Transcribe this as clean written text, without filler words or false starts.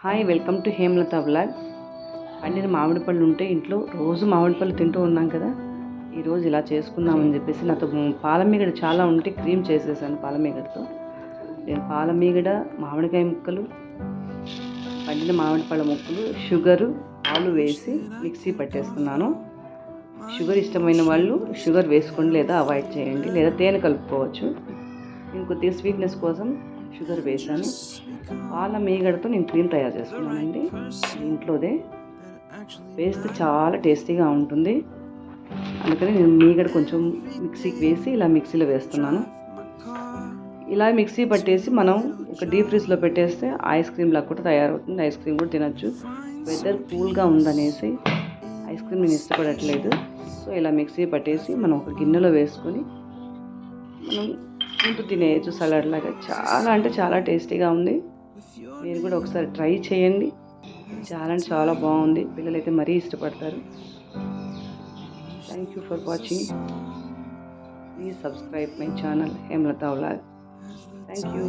Hi, welcome to Hemalatha vlog. పండిన మామిడి పళ్ళు ఉంటే ఇంట్లో రోజు మామిడి పళ్ళు తింటూ ఉన్నాం కదా. ఈరోజు ఇలా చేసుకుందామని చెప్పేసి నాతో పాలమీగడ చాలా ఉంటే క్రీమ్ చేసేసాను. పాలమీగడతో నేను పాలమీగడ, మామిడికాయ ముక్కలు, పండిన మామిడి పళ్ళ ముక్కలు, షుగరు, పాలు వేసి మిక్సీ పట్టేసుకున్నాను. షుగర్ ఇష్టమైన వాళ్ళు షుగర్ వేసుకోండి, లేదా అవాయిడ్ చేయండి, లేదా తేనె కలుపుకోవచ్చు. నేను కొద్దిగా స్వీట్నెస్ కోసం షుగర్ వేసాను. పాల మీగడతో నేను క్రీమ్ తయారు చేసుకున్నానండి. ఇంట్లోదే వేస్తే చాలా టేస్టీగా ఉంటుంది. అందుకని నేను మీగడ కొంచెం మిక్సీకి వేసి ఇలా మిక్సీలో వేస్తున్నాను. ఇలా మిక్సీ పట్టేసి మనం ఒక డీప్ ఫ్రిడ్జ్లో పెట్టేస్తే ఐస్ క్రీమ్ లాగా కూడా తయారవుతుంది. ఐస్ క్రీమ్ కూడా తినచ్చు. వెదర్ కూల్గా ఉందనేసి ఐస్ క్రీమ్ నేను ఇష్టపడట్లేదు. సో ఇలా మిక్సీ పట్టేసి మనం ఒక గిన్నెలో వేసుకొని మనం తింటూ తినేయచ్చు సలాడ్ లాగా. చాలా అంటే చాలా టేస్టీగా ఉంది. మీరు కూడా ఒకసారి ట్రై చేయండి. చాలా అంటే చాలా బాగుంది. పిల్లలైతే మరీ ఇష్టపడతారు. Thank you for watching. Please subscribe my channel Hemalatha vlog. Thank you.